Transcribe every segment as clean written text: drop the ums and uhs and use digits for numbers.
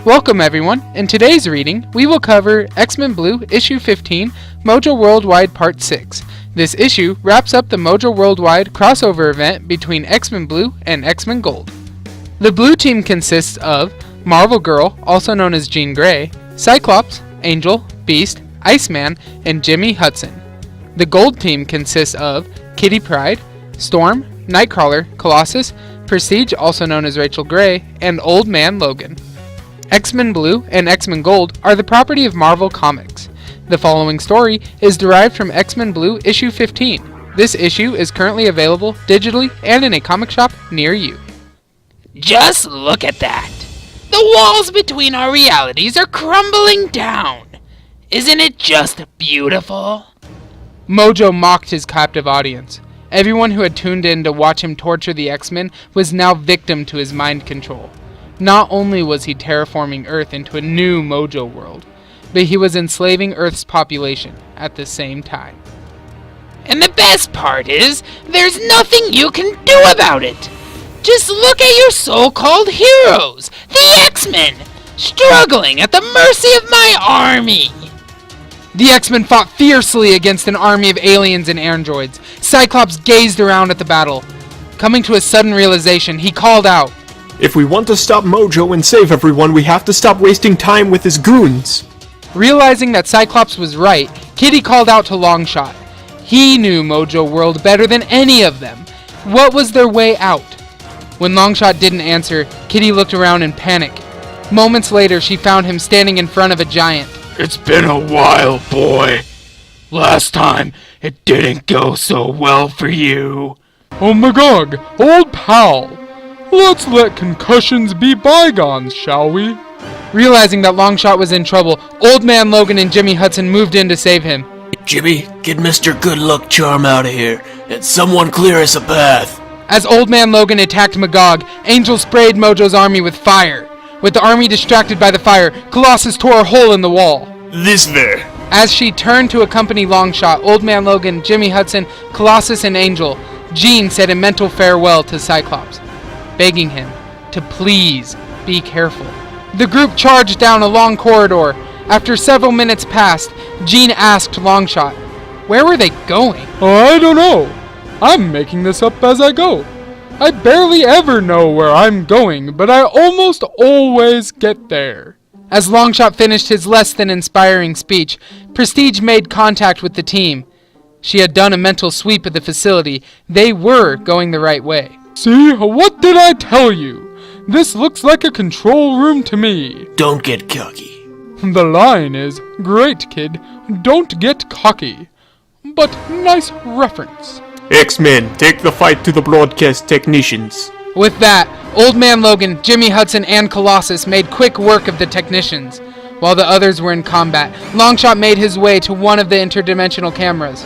Welcome everyone. In today's reading, we will cover X-Men Blue Issue 15, Mojo Worldwide Part 6. This issue wraps up the Mojo Worldwide crossover event between X-Men Blue and X-Men Gold. The Blue team consists of Marvel Girl, also known as Jean Grey, Cyclops, Angel, Beast, Iceman, and Jimmy Hudson. The Gold team consists of Kitty Pryde, Storm, Nightcrawler, Colossus, Prestige, also known as Rachel Grey, and Old Man Logan. X-Men Blue and X-Men Gold are the property of Marvel Comics. The following story is derived from X-Men Blue Issue 15. This issue is currently available digitally and in a comic shop near you. Just look at that! The walls between our realities are crumbling down! Isn't it just beautiful? Mojo mocked his captive audience. Everyone who had tuned in to watch him torture the X-Men was now victim to his mind control. Not only was he terraforming Earth into a new Mojo world, but he was enslaving Earth's population at the same time. And the best part is, there's nothing you can do about it! Just look at your so-called heroes, the X-Men, struggling at the mercy of my army! The X-Men fought fiercely against an army of aliens and androids. Cyclops gazed around at the battle. Coming to a sudden realization, he called out, "If we want to stop Mojo and save everyone, we have to stop wasting time with his goons." Realizing that Cyclops was right, Kitty called out to Longshot. He knew Mojo World better than any of them. What was their way out? When Longshot didn't answer, Kitty looked around in panic. Moments later, she found him standing in front of a giant. "It's been a while, boy. Last time, it didn't go so well for you." "Oh Magog, old pal. Let's let concussions be bygones, shall we?" Realizing that Longshot was in trouble, Old Man Logan and Jimmy Hudson moved in to save him. "Jimmy, get Mr. Good Luck Charm out of here, and someone clear us a path." As Old Man Logan attacked Magog, Angel sprayed Mojo's army with fire. With the army distracted by the fire, Colossus tore a hole in the wall. This there. As she turned to accompany Longshot, Old Man Logan, Jimmy Hudson, Colossus, and Angel, Jean said a mental farewell to Cyclops, begging him to please be careful. The group charged down a long corridor. After several minutes passed, Jean asked Longshot, where were they going? "I don't know. I'm making this up as I go. I barely ever know where I'm going, but I almost always get there." As Longshot finished his less than inspiring speech, Prestige made contact with the team. She had done a mental sweep of the facility. They were going the right way. "See, what did I tell you? This looks like a control room to me." Don't get cocky. The line is, "Great kid, don't get cocky." But nice reference. X-Men, take the fight to the broadcast technicians. With that, Old Man Logan, Jimmy Hudson, and Colossus made quick work of the technicians. While the others were in combat, Longshot made his way to one of the interdimensional cameras.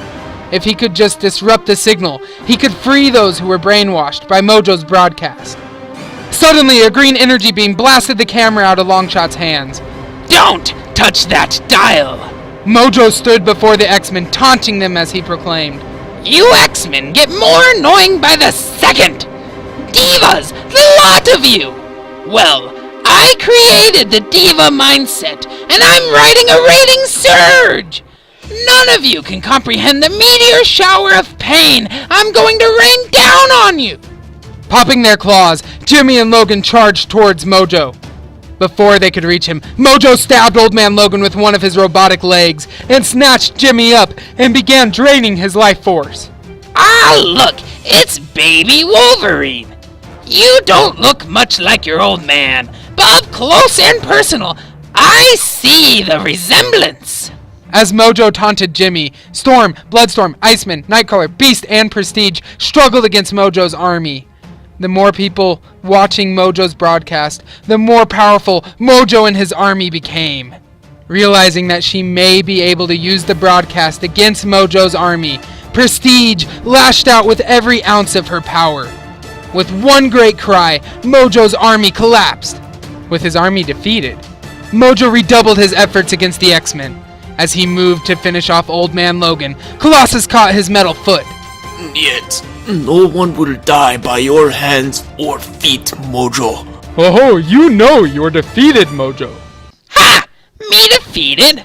If he could just disrupt the signal, he could free those who were brainwashed by Mojo's broadcast. Suddenly, a green energy beam blasted the camera out of Longshot's hands. Don't touch that dial! Mojo stood before the X-Men, taunting them as he proclaimed, You X-Men get more annoying by the second! Divas! The lot of you! Well, I created the diva mindset, and I'm riding a rating surge! None of you can comprehend the meteor shower of pain I'm going to rain down on you! Popping their claws, Jimmy and Logan charged towards Mojo. Before they could reach him, Mojo stabbed Old Man Logan with one of his robotic legs and snatched Jimmy up and began draining his life force. Ah, look! It's Baby Wolverine! You don't look much like your old man, but up close and personal, I see the resemblance! As Mojo taunted Jimmy, Storm, Bloodstorm, Iceman, Nightcrawler, Beast, and Prestige struggled against Mojo's army. The more people watching Mojo's broadcast, the more powerful Mojo and his army became. Realizing that she may be able to use the broadcast against Mojo's army, Prestige lashed out with every ounce of her power. With one great cry, Mojo's army collapsed. With his army defeated, Mojo redoubled his efforts against the X-Men. As he moved to finish off Old Man Logan, Colossus caught his metal foot. Yet, no one will die by your hands or feet, Mojo. Oh, you know you're defeated, Mojo. Ha! Me defeated?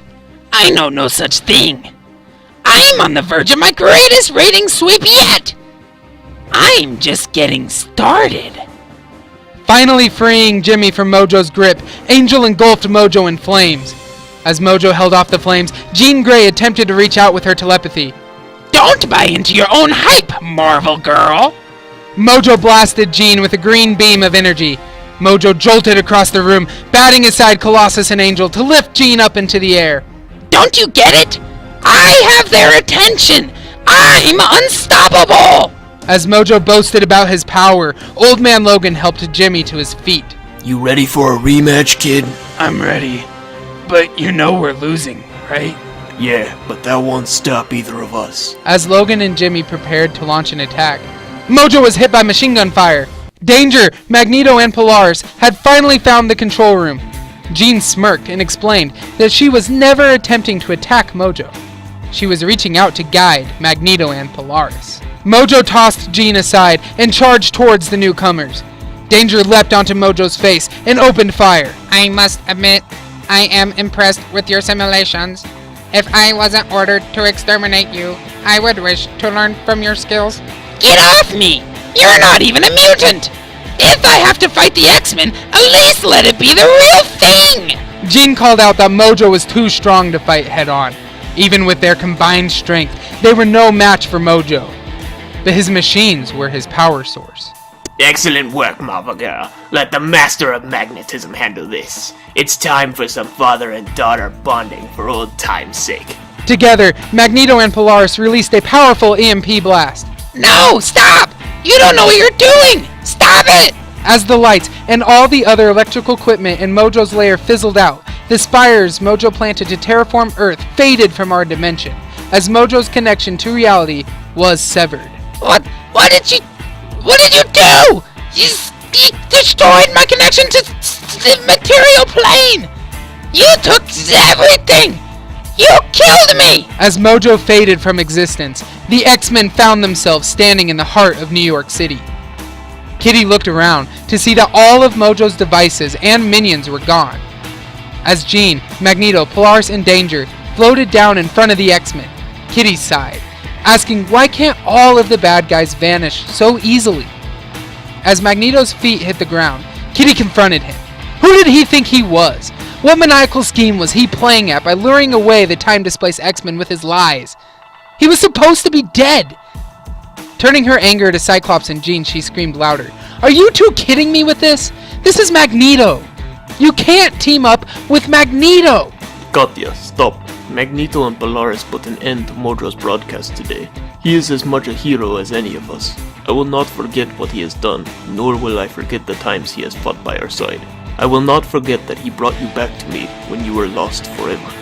I know no such thing. I'm on the verge of my greatest rating sweep yet. I'm just getting started. Finally freeing Jimmy from Mojo's grip, Angel engulfed Mojo in flames. As Mojo held off the flames, Jean Grey attempted to reach out with her telepathy. Don't buy into your own hype, Marvel Girl. Mojo blasted Jean with a green beam of energy. Mojo jolted across the room, batting aside Colossus and Angel to lift Jean up into the air. Don't you get it? I have their attention. I'm unstoppable. As Mojo boasted about his power, Old Man Logan helped Jimmy to his feet. You ready for a rematch, kid? I'm ready. But you know we're losing, right? Yeah, but that won't stop either of us. As Logan and Jimmy prepared to launch an attack, Mojo was hit by machine gun fire. Danger! Magneto and Polaris had finally found the control room. Jean smirked and explained that she was never attempting to attack Mojo. She was reaching out to guide Magneto and Polaris. Mojo tossed Jean aside and charged towards the newcomers. Danger leapt onto Mojo's face and opened fire. I must admit, I am impressed with your simulations. If I wasn't ordered to exterminate you, I would wish to learn from your skills. Get off me! You're not even a mutant! If I have to fight the X-Men, at least let it be the real thing! Jean called out that Mojo was too strong to fight head-on. Even with their combined strength, they were no match for Mojo. But his machines were his power source. Excellent work, Marvel Girl. Let the master of magnetism handle this. It's time for some father and daughter bonding for old time's sake. Together, Magneto and Polaris released a powerful EMP blast. No, stop! You don't know what you're doing! Stop it! As the lights and all the other electrical equipment in Mojo's lair fizzled out, the spires Mojo planted to terraform Earth faded from our dimension, as Mojo's connection to reality was severed. What did you do? You destroyed my connection to the material plane! You took everything! You killed me! As Mojo faded from existence, the X-Men found themselves standing in the heart of New York City. Kitty looked around to see that all of Mojo's devices and minions were gone. As Jean, Magneto, Polaris, and Danger floated down in front of the X-Men, Kitty sighed, asking why can't all of the bad guys vanish so easily? As Magneto's feet hit the ground, Kitty confronted him. Who did he think he was? What maniacal scheme was he playing at by luring away the time-displaced X-Men with his lies? He was supposed to be dead! Turning her anger to Cyclops and Jean, she screamed louder. Are you two kidding me with this? This is Magneto! You can't team up with Magneto! Katya, stop. Magneto and Polaris put an end to Mojo's broadcast today. He is as much a hero as any of us. I will not forget what he has done, nor will I forget the times he has fought by our side. I will not forget that he brought you back to me when you were lost forever.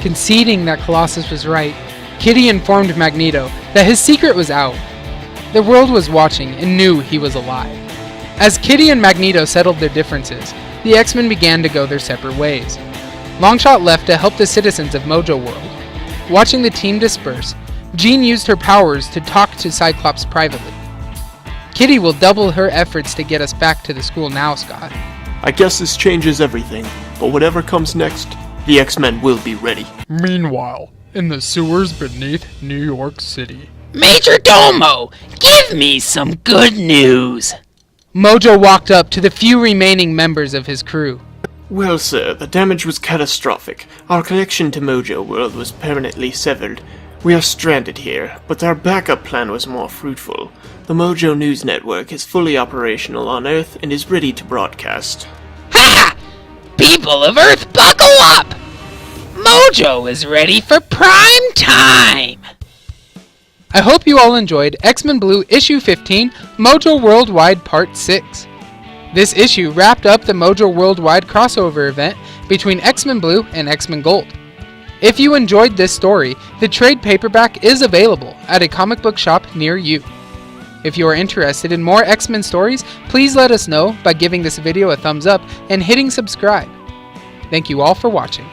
Conceding that Colossus was right, Kitty informed Magneto that his secret was out. The world was watching and knew he was alive. As Kitty and Magneto settled their differences, the X-Men began to go their separate ways. Longshot left to help the citizens of Mojo World. Watching the team disperse, Jean used her powers to talk to Cyclops privately. Kitty will double her efforts to get us back to the school now, Scott. I guess this changes everything, but whatever comes next, the X-Men will be ready. Meanwhile, in the sewers beneath New York City. Major Domo, give me some good news. Mojo walked up to the few remaining members of his crew. Well, sir, the damage was catastrophic. Our connection to Mojo World was permanently severed. We are stranded here, but our backup plan was more fruitful. The Mojo News Network is fully operational on Earth and is ready to broadcast. Ha! People of Earth, buckle up! Mojo is ready for prime time! I hope you all enjoyed X-Men Blue Issue 15, Mojo Worldwide Part 6. This issue wrapped up the Mojo Worldwide crossover event between X-Men Blue and X-Men Gold. If you enjoyed this story, the trade paperback is available at a comic book shop near you. If you are interested in more X-Men stories, please let us know by giving this video a thumbs up and hitting subscribe. Thank you all for watching.